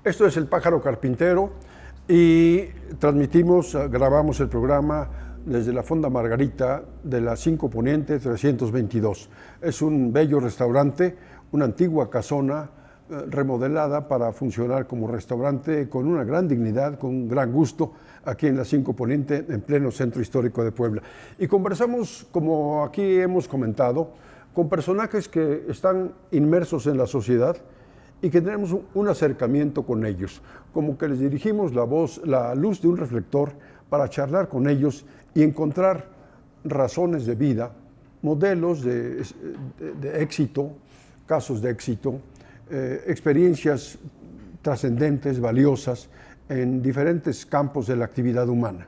Esto es El Pájaro Carpintero y grabamos el programa desde la Fonda Margarita de la 5 Poniente 322. Es un bello restaurante, una antigua casona remodelada para funcionar como restaurante con una gran dignidad, con un gran gusto, aquí en la 5 Poniente, en pleno centro histórico de Puebla. Y conversamos, como aquí hemos comentado, con personajes que están inmersos en la sociedad y que tenemos un acercamiento con ellos, como que les dirigimos la luz de un reflector para charlar con ellos y encontrar razones de vida, modelos de éxito, casos de éxito, experiencias trascendentes, valiosas, en diferentes campos de la actividad humana.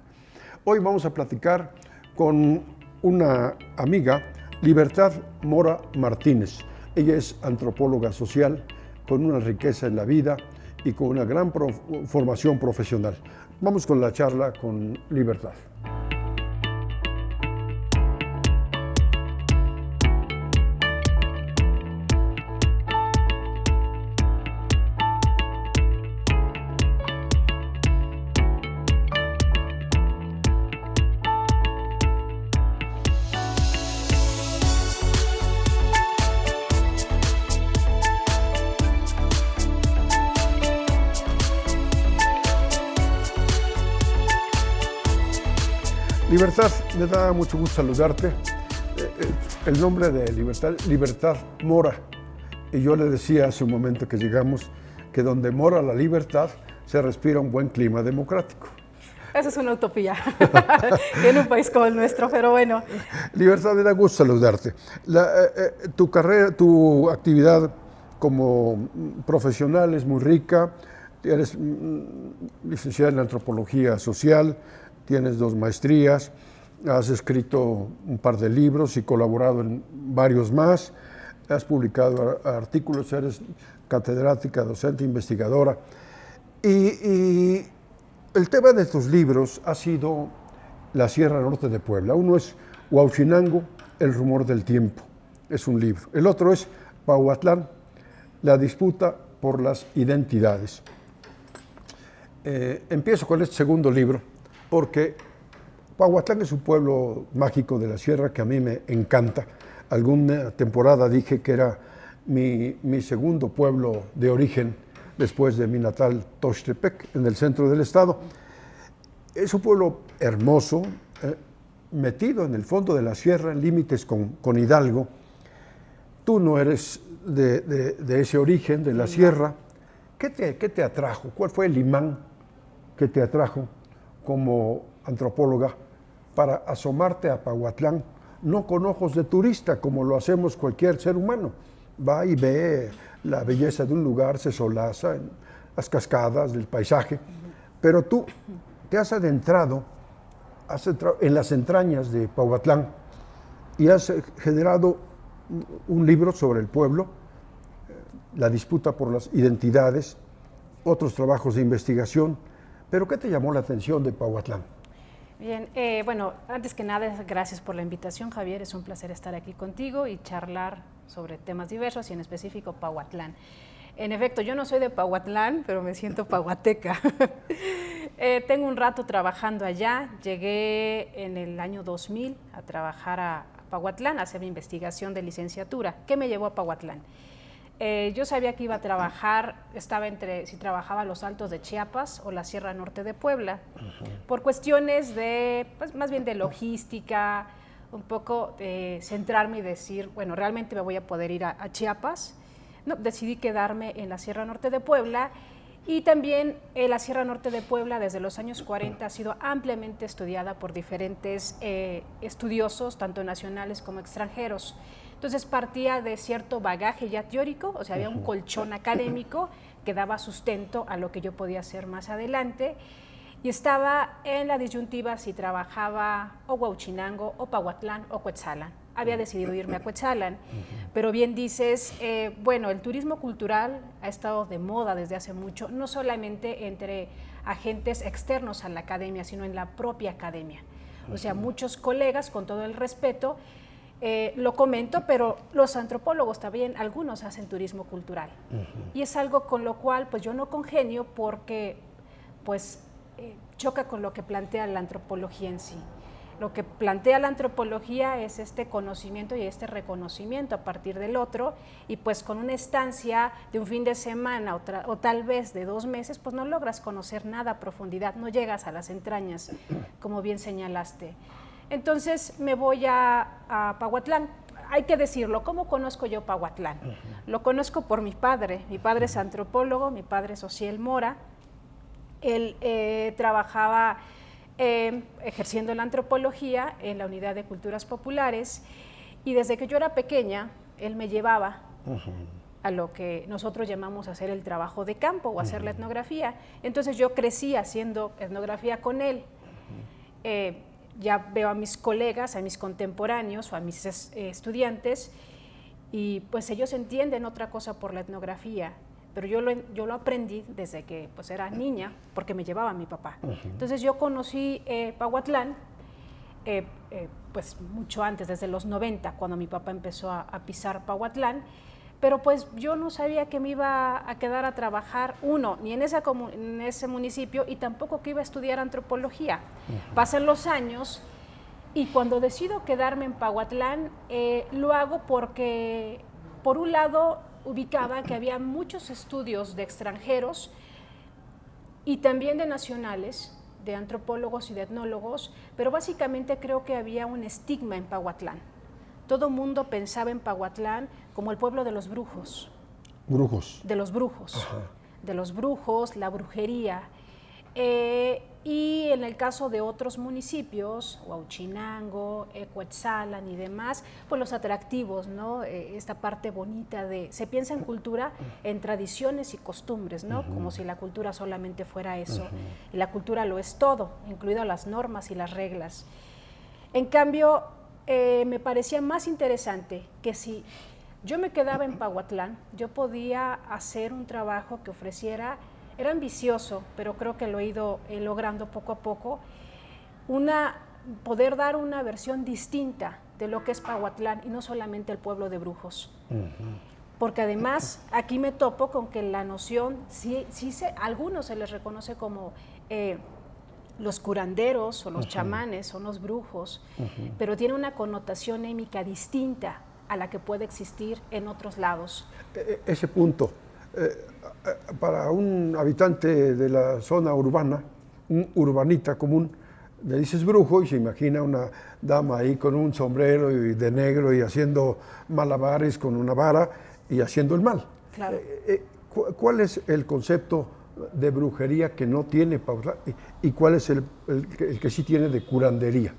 Hoy vamos a platicar con una amiga, Libertad Mora Martínez. Ella es antropóloga social, con una riqueza en la vida y con una gran formación profesional. Vamos con la charla con Libertad. Libertad, me da mucho gusto saludarte. El nombre de Libertad Mora. Y yo le decía hace un momento que llegamos que donde mora la libertad se respira un buen clima democrático. Esa es una utopía en un país como el nuestro, pero bueno. Libertad, me da gusto saludarte. Tu carrera, tu actividad como profesional es muy rica. Eres licenciada en antropología social, tienes 2 maestrías, has escrito un par de libros y colaborado en varios más, has publicado artículos, eres catedrática, docente, investigadora. Y el tema de tus libros ha sido la Sierra Norte de Puebla. Uno es Huauchinango, el rumor del tiempo, es un libro. El otro es Pahuatlán, la disputa por las identidades. Empiezo con este segundo libro, porque Pahuatlán es un pueblo mágico de la sierra que a mí me encanta. Alguna temporada dije que era mi segundo pueblo de origen, después de mi natal Tuxtepec, en el centro del estado. Es un pueblo hermoso, metido en el fondo de la sierra, en límites con Hidalgo. Tú no eres de ese origen, de la sierra. ¿Qué te atrajo? ¿Cuál fue el imán que te atrajo como antropóloga para asomarte a Pahuatlán, no con ojos de turista, como lo hacemos cualquier ser humano? Va y ve la belleza de un lugar, se solaza en las cascadas del paisaje, pero tú te has adentrado en las entrañas de Pahuatlán y has generado un libro sobre el pueblo, la disputa por las identidades, otros trabajos de investigación. ¿Pero qué te llamó la atención de Pahuatlán? Bien, bueno, antes que nada, gracias por la invitación, Javier. Es un placer estar aquí contigo y charlar sobre temas diversos y en específico Pahuatlán. En efecto, yo no soy de Pahuatlán, pero me siento pahuateca. Tengo un rato trabajando allá. Llegué en el año 2000 a trabajar a Pahuatlán, a hacer mi investigación de licenciatura. ¿Qué me llevó a Pahuatlán? Yo sabía que iba a trabajar, estaba entre si trabajaba los Altos de Chiapas o la Sierra Norte de Puebla, por cuestiones de, pues más bien de logística, un poco centrarme y decir, bueno, realmente me voy a poder ir a Chiapas. No, decidí quedarme en la Sierra Norte de Puebla y también la Sierra Norte de Puebla desde los años 40 ha sido ampliamente estudiada por diferentes estudiosos, tanto nacionales como extranjeros. Entonces partía de cierto bagaje ya teórico, o sea, había un colchón académico que daba sustento a lo que yo podía hacer más adelante, y estaba en la disyuntiva si trabajaba o Huauchinango, o Pahuatlán, o Cuetzalan. Había decidido irme a Cuetzalan, pero bien dices, bueno, el turismo cultural ha estado de moda desde hace mucho, no solamente entre agentes externos a la academia, sino en la propia academia. O sea, muchos colegas, con todo el respeto, lo comento, pero los antropólogos también, algunos hacen turismo cultural. Y es algo con lo cual pues yo no congenio porque pues choca con lo que plantea la antropología en sí. Lo que plantea la antropología es este conocimiento y este reconocimiento a partir del otro, y pues con una estancia de un fin de semana o tal vez de 2 meses, pues no logras conocer nada a profundidad, no llegas a las entrañas, como bien señalaste. Entonces me voy a Pahuatlán. Hay que decirlo, ¿cómo conozco yo Pahuatlán? Lo conozco por mi padre es antropólogo, mi padre es Ociel Mora. Él trabajaba ejerciendo la antropología en la Unidad de Culturas Populares, y desde que yo era pequeña, él me llevaba a lo que nosotros llamamos hacer el trabajo de campo o hacer la etnografía. Entonces yo crecí haciendo etnografía con él. Ya veo a mis colegas, a mis contemporáneos o a mis estudiantes, y pues ellos entienden otra cosa por la etnografía, pero yo lo aprendí desde que pues era niña, porque me llevaba mi papá. Entonces yo conocí Pahuatlán pues mucho antes, desde los 90, cuando mi papá empezó a pisar Pahuatlán, pero pues yo no sabía que me iba a quedar a trabajar, ni en ese municipio, y tampoco que iba a estudiar antropología. Pasan los años, y cuando decido quedarme en Pahuatlán, lo hago porque, por un lado, ubicaba que había muchos estudios de extranjeros y también de nacionales, de antropólogos y de etnólogos, pero básicamente creo que había un estigma en Pahuatlán. Todo mundo pensaba en Pahuatlán como el pueblo de los brujos. Brujos. De los brujos. Ajá. De los brujos, la brujería. Y en el caso de otros municipios, Huauchinango, Cuetzalan y demás, pues los atractivos, ¿no? Esta parte bonita se piensa en cultura, en tradiciones y costumbres, ¿no? Como si la cultura solamente fuera eso. Y la cultura lo es todo, incluidas las normas y las reglas. En cambio, me parecía más interesante que si yo me quedaba en Pahuatlán, yo podía hacer un trabajo que ofreciera. Era ambicioso, pero creo que lo he ido logrando poco a poco, poder dar una versión distinta de lo que es Pahuatlán y no solamente el pueblo de brujos. Porque además aquí me topo con que la noción, a algunos se les reconoce como los curanderos o los chamanes, son los brujos, pero tiene una connotación émica distinta a la que puede existir en otros lados. Ese punto. Para un habitante de la zona urbana, un urbanita común, le dices brujo y se imagina una dama ahí con un sombrero y de negro y haciendo malabares con una vara y haciendo el mal. Claro. ¿Cuál es el concepto de brujería que no tiene Pahuatlán y cuál es el que sí tiene de curandería?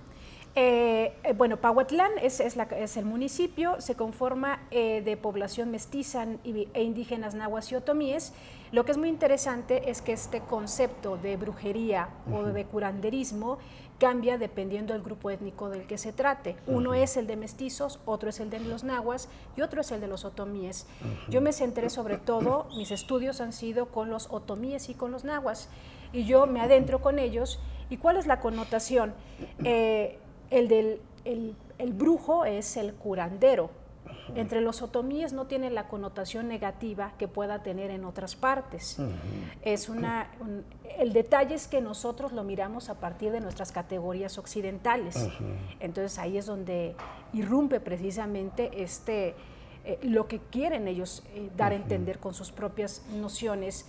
Bueno, Pahuatlán es el municipio, se conforma de población mestiza e indígenas nahuas y otomíes. Lo que es muy interesante es que este concepto de brujería o de curanderismo cambia dependiendo del grupo étnico del que se trate. Uno es el de mestizos, otro es el de los nahuas y otro es el de los otomíes. Yo me centré sobre todo, mis estudios han sido con los otomíes y con los nahuas, y yo me adentro con ellos. ¿Y cuál es la connotación? El brujo es el curandero. Entre los otomíes no tiene la connotación negativa que pueda tener en otras partes. El detalle es que nosotros lo miramos a partir de nuestras categorías occidentales. Entonces ahí es donde irrumpe precisamente lo que quieren ellos dar a entender con sus propias nociones.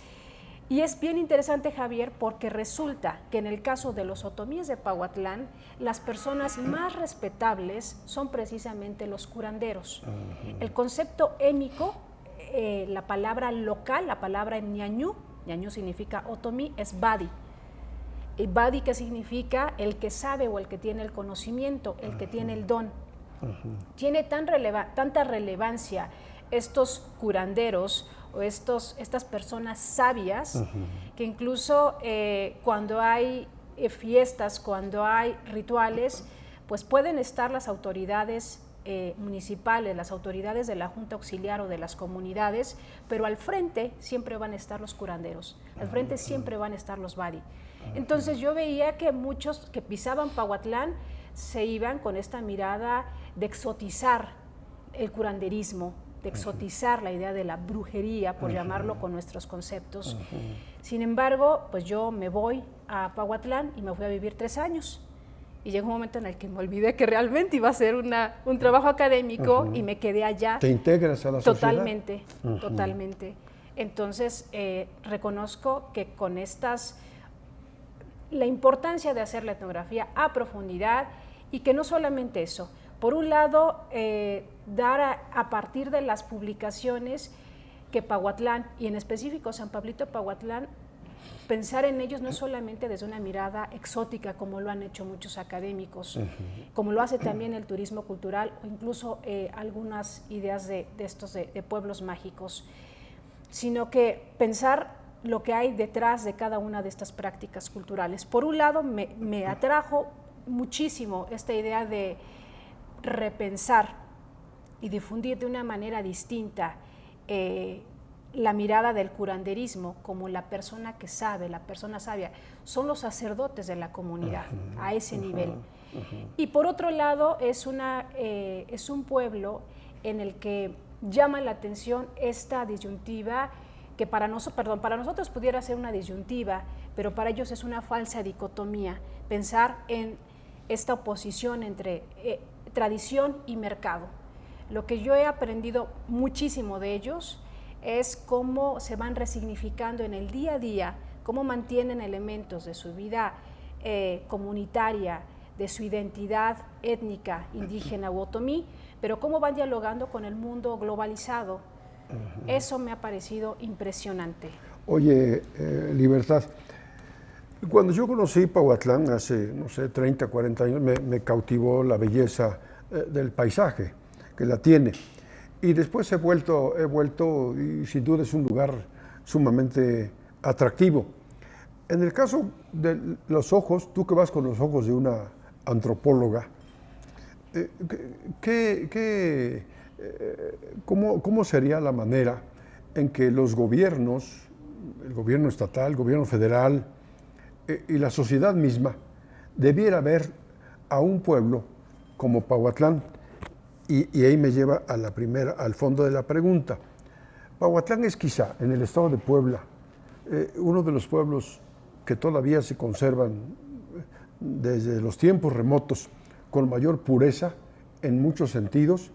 Y es bien interesante, Javier, porque resulta que en el caso de los otomíes de Pahuatlán, las personas más respetables son precisamente los curanderos. El concepto émico, la palabra local, la palabra en ñañú significa otomí, es badi. ¿Y badi qué significa? El que sabe o el que tiene el conocimiento, el que tiene el don. Tiene tanta relevancia estos curanderos o estas personas sabias, que incluso cuando hay fiestas, cuando hay rituales, pues pueden estar las autoridades municipales, las autoridades de la Junta Auxiliar o de las comunidades, pero al frente siempre van a estar los curanderos, al frente siempre van a estar los badi. Entonces yo veía que muchos que pisaban Pahuatlán se iban con esta mirada de exotizar el curanderismo, de exotizar la idea de la brujería, por llamarlo con nuestros conceptos. Sin embargo, pues yo me voy a Pahuatlán y me fui a vivir 3 años. Y llegó un momento en el que me olvidé que realmente iba a ser un trabajo académico y me quedé allá. ¿Te integras a la sociedad? Totalmente, totalmente. Entonces, reconozco que con la importancia de hacer la etnografía a profundidad y que no solamente eso. Por un lado, dar a partir de las publicaciones que Pahuatlán, y en específico San Pablito Pahuatlán, pensar en ellos no solamente desde una mirada exótica, como lo han hecho muchos académicos, como lo hace también el turismo cultural, o incluso algunas ideas de pueblos mágicos, sino que pensar lo que hay detrás de cada una de estas prácticas culturales. Por un lado, me atrajo muchísimo esta idea de repensar y difundir de una manera distinta la mirada del curanderismo como la persona que sabe, la persona sabia. Son los sacerdotes de la comunidad, a ese nivel. Y por otro lado, es un pueblo en el que llama la atención esta disyuntiva que para nosotros pudiera ser una disyuntiva, pero para ellos es una falsa dicotomía, pensar en esta oposición entre tradición y mercado. Lo que yo he aprendido muchísimo de ellos es cómo se van resignificando en el día a día, cómo mantienen elementos de su vida comunitaria, de su identidad étnica, indígena u otomí, pero cómo van dialogando con el mundo globalizado. Eso me ha parecido impresionante. Oye, Libertad, cuando yo conocí Pahuatlán hace, 30, 40 años, me cautivó la belleza del paisaje, que la tiene. Y después he vuelto y sin duda es un lugar sumamente atractivo. En el caso de los ojos, tú que vas con los ojos de una antropóloga, ¿cómo sería la manera en que los gobiernos, el gobierno estatal, el gobierno federal y la sociedad misma debiera ver a un pueblo como Pahuatlán? Y ahí me lleva al fondo de la pregunta. Pahuatlán es quizá, en el estado de Puebla, uno de los pueblos que todavía se conservan desde los tiempos remotos con mayor pureza en muchos sentidos,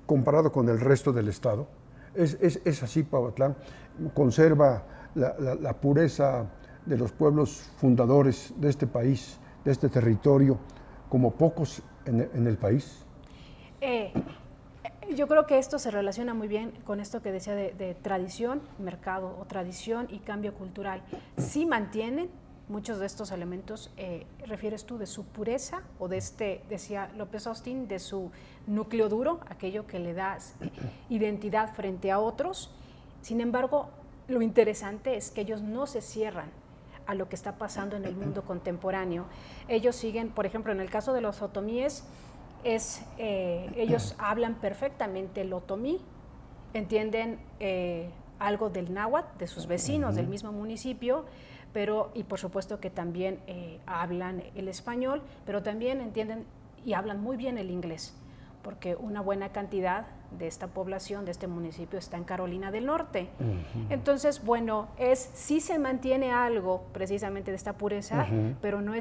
comparado con el resto del estado. Es así Pahuatlán, conserva la pureza de los pueblos fundadores de este país, de este territorio, como pocos en el país. Yo creo que esto se relaciona muy bien con esto que decía de tradición, mercado, o tradición y cambio cultural. Sí mantienen muchos de estos elementos, refieres tú, de su pureza o decía López Austin, de su núcleo duro, aquello que le da identidad frente a otros. Sin embargo, lo interesante es que ellos no se cierran a lo que está pasando en el mundo contemporáneo. Ellos siguen, por ejemplo, en el caso de los otomíes, ellos hablan perfectamente el otomí, entienden algo del náhuatl, de sus vecinos del mismo municipio, y por supuesto que también hablan el español, pero también entienden y hablan muy bien el inglés, porque una buena cantidad de esta población, de este municipio, está en Carolina del Norte. Entonces, bueno, sí se mantiene algo precisamente de esta pureza, pero no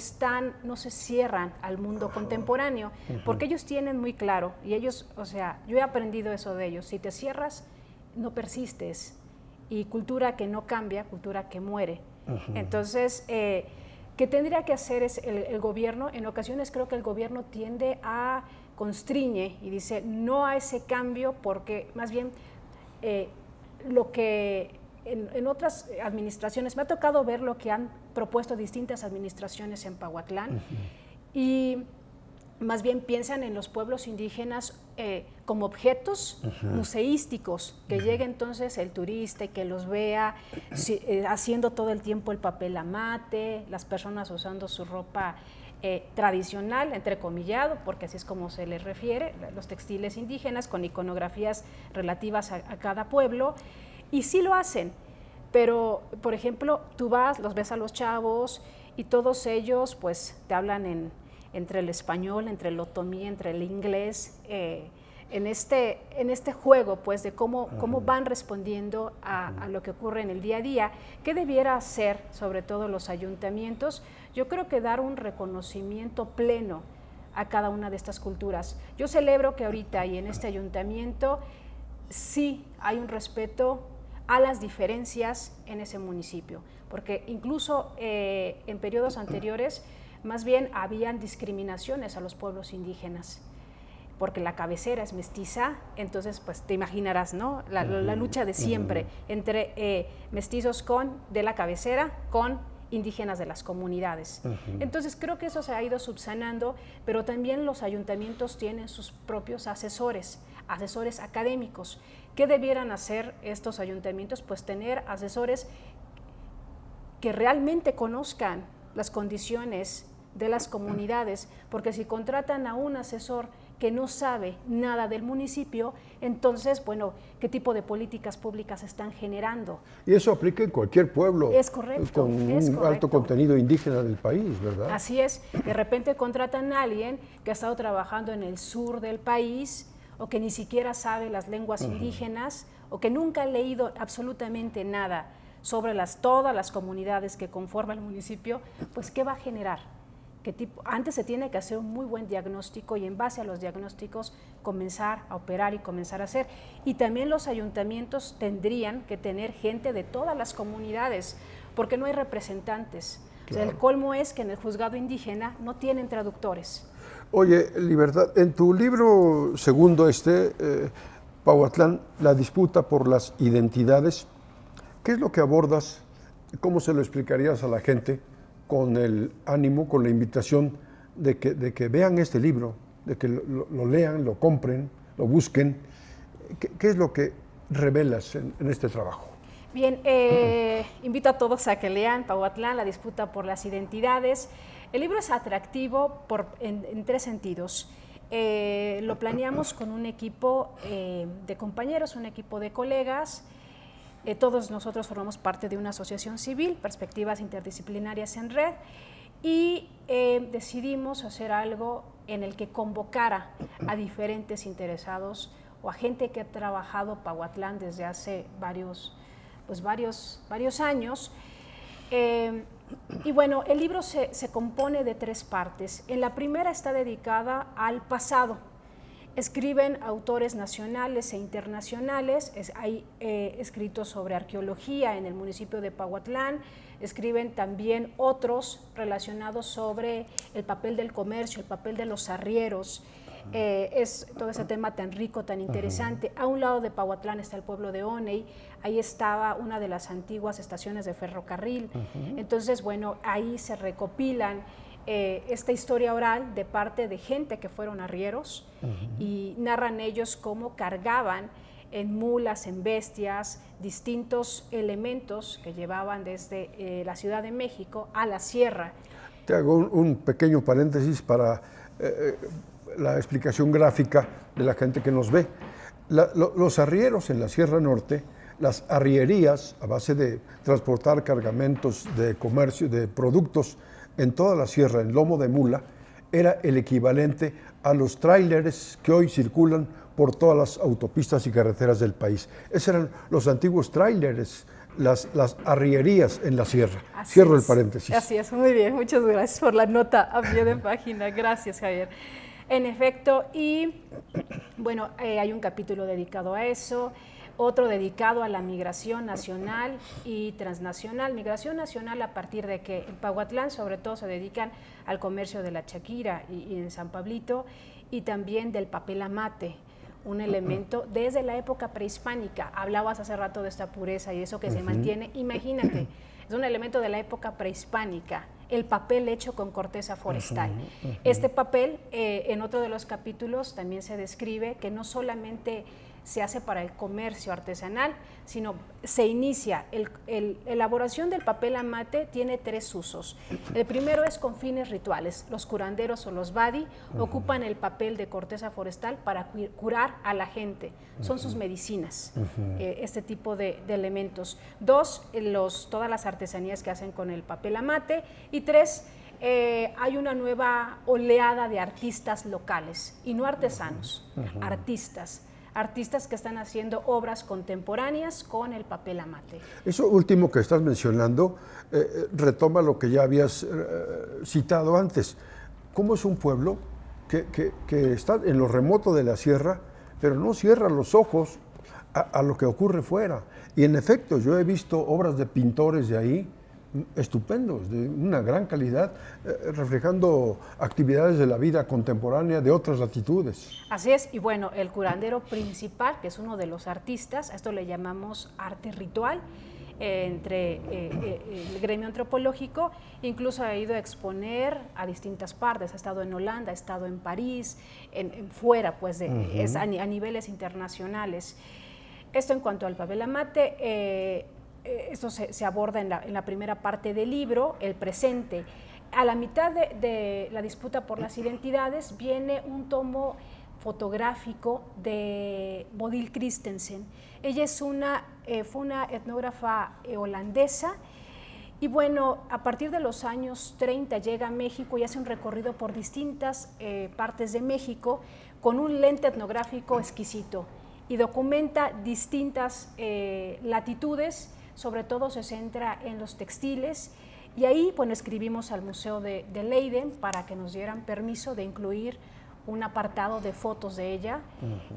se cierran al mundo contemporáneo, porque ellos tienen muy claro, y ellos, yo he aprendido eso de ellos, si te cierras, no persistes, y cultura que no cambia, cultura que muere. Entonces, ¿qué tendría que hacer el gobierno? En ocasiones creo que el gobierno tiende a constriñe y dice no a ese cambio, porque más bien lo que en otras administraciones, me ha tocado ver lo que han propuesto distintas administraciones en Pahuatlán, y más bien piensan en los pueblos indígenas como objetos museísticos, que llegue entonces el turista y que los vea haciendo todo el tiempo el papel amate, las personas usando su ropa tradicional, entrecomillado, porque así es como se les refiere, los textiles indígenas con iconografías relativas a cada pueblo, y sí lo hacen, pero por ejemplo, tú los ves a los chavos y todos ellos pues te hablan en entre el español, entre el otomí, entre el inglés, en este juego, pues, de cómo van respondiendo a lo que ocurre en el día a día. ¿Qué debiera hacer, sobre todo los ayuntamientos? Yo creo que dar un reconocimiento pleno a cada una de estas culturas. Yo celebro que ahorita y en este ayuntamiento sí hay un respeto a las diferencias en ese municipio, porque incluso en periodos anteriores más bien habían discriminaciones a los pueblos indígenas, porque la cabecera es mestiza, entonces pues te imaginarás, ¿no? La lucha de siempre entre mestizos de la cabecera con indígenas de las comunidades. Entonces creo que eso se ha ido subsanando, pero también los ayuntamientos tienen sus propios asesores académicos. ¿Qué debieran hacer estos ayuntamientos? Pues tener asesores que realmente conozcan las condiciones de las comunidades, porque si contratan a un asesor que no sabe nada del municipio, entonces, bueno, ¿qué tipo de políticas públicas están generando? Y eso aplica en cualquier pueblo. Es correcto. Con un alto contenido indígena del país, ¿verdad? Así es. De repente contratan a alguien que ha estado trabajando en el sur del país o que ni siquiera sabe las lenguas indígenas o que nunca ha leído absolutamente nada sobre todas las comunidades que conforman el municipio, pues ¿qué va a generar? Antes se tiene que hacer un muy buen diagnóstico y en base a los diagnósticos comenzar a operar y comenzar a hacer. Y también los ayuntamientos tendrían que tener gente de todas las comunidades, porque no hay representantes. Claro. O sea, el colmo es que en el juzgado indígena no tienen traductores. Oye, Libertad, en tu libro segundo, Pauatlán, la disputa por las identidades, ¿qué es lo que abordas? ¿Cómo se lo explicarías a la gente con el ánimo, con la invitación de que vean este libro, de que lo lean, lo compren, lo busquen? ¿Qué es lo que revelas en este trabajo? Bien, invito a todos a que lean Pauatlán, la disputa por las identidades. El libro es atractivo en tres sentidos. Lo planeamos con un equipo de compañeros, un equipo de colegas. Todos nosotros formamos parte de una asociación civil, Perspectivas Interdisciplinarias en Red, y decidimos hacer algo en el que convocara a diferentes interesados o a gente que ha trabajado Pauatlán desde hace varios años. Y bueno, el libro se compone de tres partes. En la primera está dedicada al pasado. Escriben autores nacionales e internacionales, hay escritos sobre arqueología en el municipio de Pauatlán, escriben también otros relacionados sobre el papel del comercio, el papel de los arrieros, es todo ese tema tan rico, tan interesante. A un lado de Pauatlán está el pueblo de Oney, ahí estaba una de las antiguas estaciones de ferrocarril, entonces bueno, ahí se recopilan esta historia oral de parte de gente que fueron arrieros y narran ellos cómo cargaban en mulas, en bestias, distintos elementos que llevaban desde la Ciudad de México a la sierra. Te hago un pequeño paréntesis para la explicación gráfica de la gente que nos ve. Los arrieros en la Sierra Norte, las arrierías a base de transportar cargamentos de comercio, de productos en toda la sierra, en lomo de mula, era el equivalente a los tráileres que hoy circulan por todas las autopistas y carreteras del país. Esos eran los antiguos tráileres, las arrierías en la sierra. Cierro el paréntesis. Así es, muy bien, muchas gracias por la nota a pie de página. Gracias, Javier. En efecto, y bueno, hay un capítulo dedicado a eso, otro dedicado a la migración nacional y transnacional. Migración nacional a partir de que en Pauatlán sobre todo se dedican al comercio de la chaquira y en San Pablito, y también del papel amate, un elemento desde la época prehispánica. Hablabas hace rato de esta pureza y eso que se mantiene. Imagínate, es un elemento de la época prehispánica, el papel hecho con corteza forestal. Este papel, en otro de los capítulos también se describe que no solamente se hace para el comercio artesanal, sino se inicia, la elaboración del papel amate tiene tres usos. El primero es con fines rituales. Los curanderos o los badi ocupan el papel de corteza forestal para curar a la gente, son sus medicinas, este tipo de elementos. Dos, todas las artesanías que hacen con el papel amate, y tres, hay una nueva oleada de artistas locales, y no artesanos, artistas que están haciendo obras contemporáneas con el papel amate. Eso último que estás mencionando retoma lo que ya habías citado antes. ¿Cómo es un pueblo que está en lo remoto de la sierra, pero no cierra los ojos a lo que ocurre fuera? Y en efecto, yo he visto obras de pintores de ahí, estupendos, de una gran calidad, reflejando actividades de la vida contemporánea de otras latitudes. Así es, y bueno, el curandero principal, que es uno de los artistas, a esto le llamamos arte ritual, entre el gremio antropológico, incluso ha ido a exponer a distintas partes, ha estado en Holanda, ha estado en París, fuera, pues, es a niveles internacionales. Esto en cuanto al papel amate. Esto se aborda en la primera parte del libro, el presente. A la mitad de la disputa por las identidades viene un tomo fotográfico de Bodil Christensen. Ella fue una etnógrafa holandesa, y bueno, a partir de los años 30 llega a México y hace un recorrido por distintas partes de México con un lente etnográfico exquisito, y documenta distintas latitudes. Sobre todo se centra en los textiles, y ahí, bueno, escribimos al Museo de Leiden para que nos dieran permiso de incluir un apartado de fotos de ella.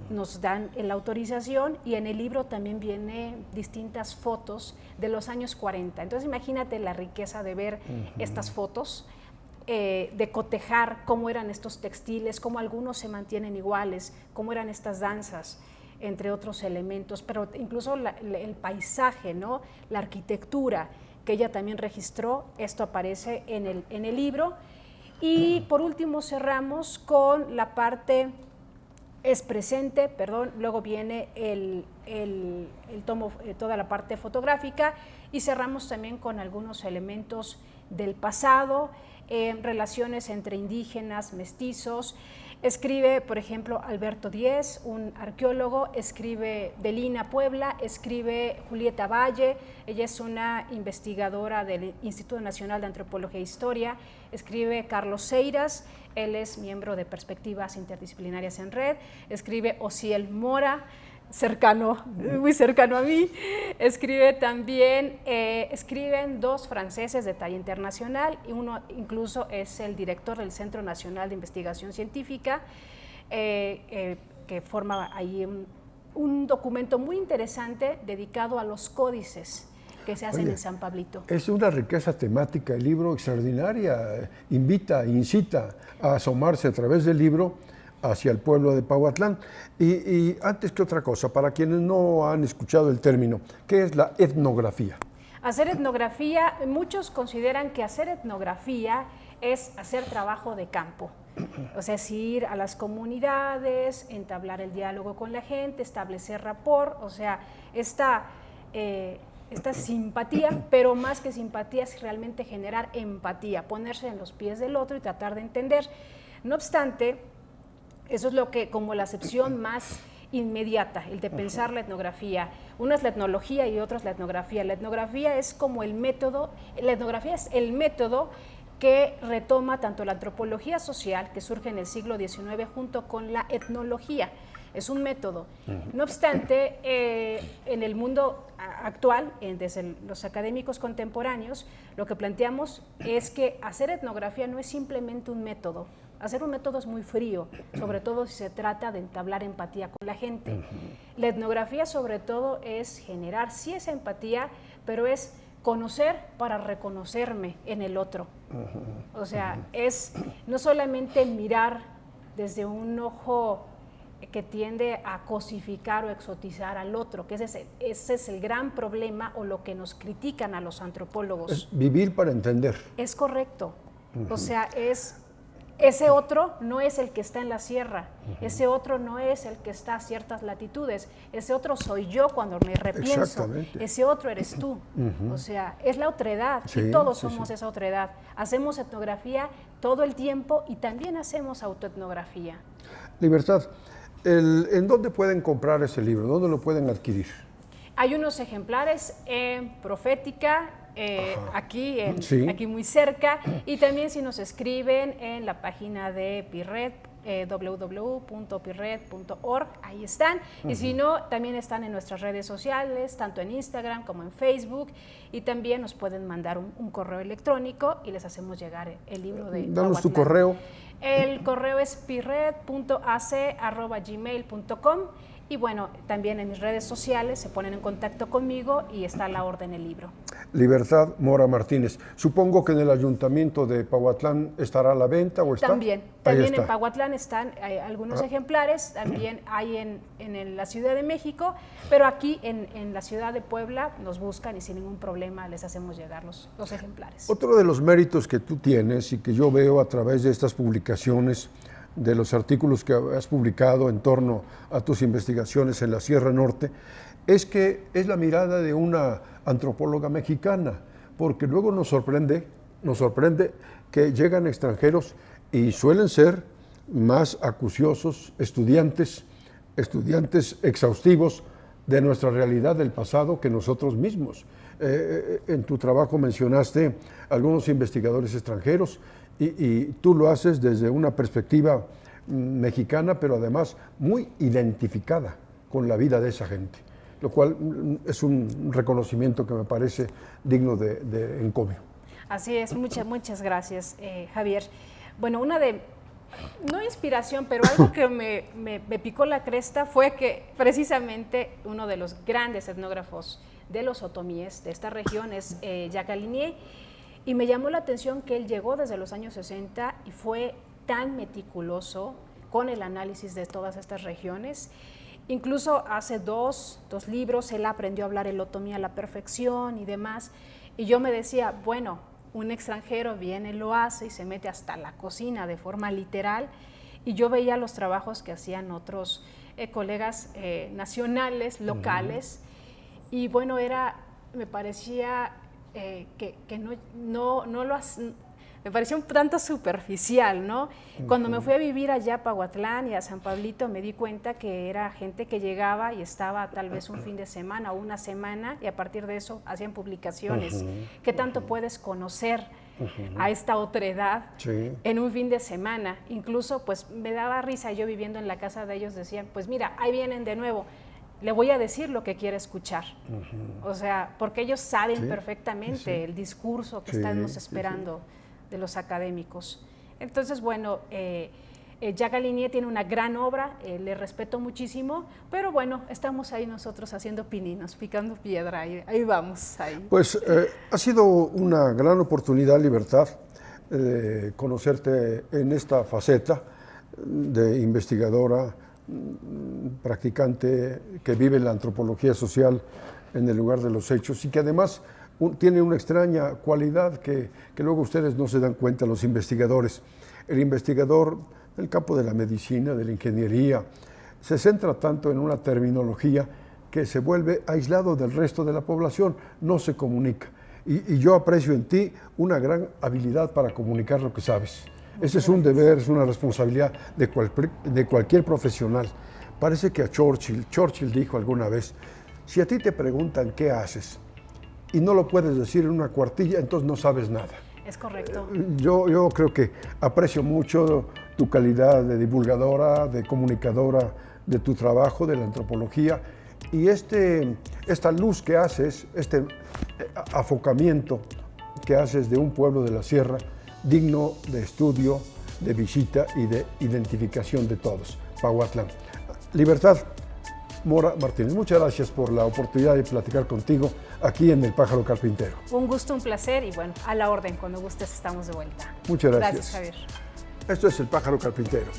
Nos dan la autorización, y en el libro también viene distintas fotos de los años 40. Entonces imagínate la riqueza de ver estas fotos, de cotejar cómo eran estos textiles, cómo algunos se mantienen iguales, cómo eran estas danzas, entre otros elementos, pero incluso el paisaje, ¿no? La arquitectura que ella también registró. Esto aparece en el libro. Y por último cerramos con la parte es presente, luego viene el tomo, toda la parte fotográfica, y cerramos también con algunos elementos del pasado, relaciones entre indígenas, mestizos. Escribe, por ejemplo, Alberto Díez, un arqueólogo, escribe Delina Puebla, escribe Julieta Valle, ella es una investigadora del Instituto Nacional de Antropología e Historia, escribe Carlos Seiras, él es miembro de Perspectivas Interdisciplinarias en Red, escribe Osiel Mora, muy cercano a mí. Escribe también, escriben dos franceses de talla internacional, y uno incluso es el director del Centro Nacional de Investigación Científica, que forma ahí un documento muy interesante dedicado a los códices que se hacen en San Pablito. Es una riqueza temática, el libro extraordinaria, incita a asomarse a través del libro hacia el pueblo de Pauatlán. Y antes que otra cosa, para quienes no han escuchado el término, ¿qué es la etnografía? Hacer etnografía, muchos consideran que hacer etnografía es hacer trabajo de campo, o sea, es ir a las comunidades, entablar el diálogo con la gente, establecer rapport, o sea, esta simpatía, pero más que simpatía es realmente generar empatía, ponerse en los pies del otro y tratar de entender. No obstante, eso es lo que, como la acepción más inmediata, el de pensar la etnografía. Una es la etnología y otra es la etnografía. La etnografía es como el método, la etnografía es el método que retoma tanto la antropología social, que surge en el siglo XIX, junto con la etnología. Es un método. No obstante, en el mundo actual, desde los académicos contemporáneos, lo que planteamos es que hacer etnografía no es simplemente un método. Hacer un método es muy frío, sobre todo si se trata de entablar empatía con la gente. La etnografía, sobre todo, es generar, sí, esa empatía, pero es conocer para reconocerme en el otro. O sea, es no solamente mirar desde un ojo que tiende a cosificar o exotizar al otro, que ese es el gran problema, o lo que nos critican a los antropólogos. Es vivir para entender. Es correcto. O sea, ese otro no es el que está en la sierra, ese otro no es el que está a ciertas latitudes, ese otro soy yo cuando me repienso, ese otro eres tú. O sea, es la otredad, y todos somos esa otredad. Hacemos etnografía todo el tiempo y también hacemos autoetnografía. Libertad, ¿en dónde pueden comprar ese libro? ¿Dónde lo pueden adquirir? Hay unos ejemplares en Profética, aquí, Sí. aquí muy cerca, y también si nos escriben en la página de PIRRED, www.pirred.org, ahí están, y si no, también están en nuestras redes sociales, tanto en Instagram como en Facebook, y también nos pueden mandar un correo electrónico y les hacemos llegar el libro de Danos tu Pahuatlán. correo. El correo es pirred.ac@gmail.com, y bueno, también en mis redes sociales se ponen en contacto conmigo y está a la orden el libro. Libertad Mora Martínez. Supongo que en el ayuntamiento de Pahuatlán estará a la venta o está. También Ahí en está. Pahuatlán están algunos ejemplares, también hay en la Ciudad de México, pero aquí en la ciudad de Puebla nos buscan y sin ningún problema les hacemos llegar los ejemplares. Otro de los méritos que tú tienes y que yo veo a través de estas publicaciones, de los artículos que has publicado en torno a tus investigaciones en la Sierra Norte, es que es la mirada de una antropóloga mexicana, porque luego nos sorprende que llegan extranjeros y suelen ser más acuciosos estudiantes exhaustivos de nuestra realidad del pasado que nosotros mismos. En tu trabajo mencionaste algunos investigadores extranjeros y tú lo haces desde una perspectiva mexicana, pero además muy identificada con la vida de esa gente, lo cual es un reconocimiento que me parece digno de encomio. Así es, muchas gracias, Javier. Bueno, no inspiración, pero algo que me picó la cresta fue que precisamente uno de los grandes etnógrafos de los otomíes de esta región es Jacques Linier, y me llamó la atención que él llegó desde los años 60 y fue tan meticuloso con el análisis de todas estas regiones. Incluso hace dos libros él aprendió a hablar el otomí a la perfección y demás, y yo me decía, bueno, un extranjero viene, lo hace y se mete hasta la cocina de forma literal, y yo veía los trabajos que hacían otros colegas nacionales, locales, y bueno, me parecía que no lo me parecía un tanto superficial, ¿no? Cuando me fui a vivir allá a Pahuatlán y a San Pablito, me di cuenta que era gente que llegaba y estaba tal vez un fin de semana o una semana, y a partir de eso hacían publicaciones. ¿Qué tanto puedes conocer a esta otredad en un fin de semana? Incluso pues me daba risa, yo viviendo en la casa de ellos decían, pues mira, ahí vienen de nuevo, le voy a decir lo que quiere escuchar. O sea, porque ellos saben perfectamente el discurso que estamos esperando de los académicos. Entonces, bueno, Jacques Linier tiene una gran obra, le respeto muchísimo, pero bueno, estamos ahí nosotros haciendo pininos, picando piedra, ahí vamos. Pues ha sido una gran oportunidad, Libertad, conocerte en esta faceta de investigadora, practicante que vive la antropología social en el lugar de los hechos y que además tiene una extraña cualidad que luego ustedes no se dan cuenta, los investigadores. El investigador del campo de la medicina, de la ingeniería, se centra tanto en una terminología que se vuelve aislado del resto de la población, no se comunica. Y yo aprecio en ti una gran habilidad para comunicar lo que sabes. Ese es un deber, es una responsabilidad de cualquier profesional. Parece que a Churchill dijo alguna vez, si a ti te preguntan qué haces y no lo puedes decir en una cuartilla, entonces no sabes nada. Es correcto. Yo creo que aprecio mucho tu calidad de divulgadora, de comunicadora de tu trabajo, de la antropología, y esta luz que haces, este afocamiento que haces de un pueblo de la sierra, digno de estudio, de visita y de identificación de todos. Pahuatlán. Libertad Mora Martínez, muchas gracias por la oportunidad de platicar contigo aquí en El Pájaro Carpintero. Un gusto, un placer, y bueno, a la orden, cuando gustes estamos de vuelta. Muchas gracias. Gracias, Javier. Esto es El Pájaro Carpintero.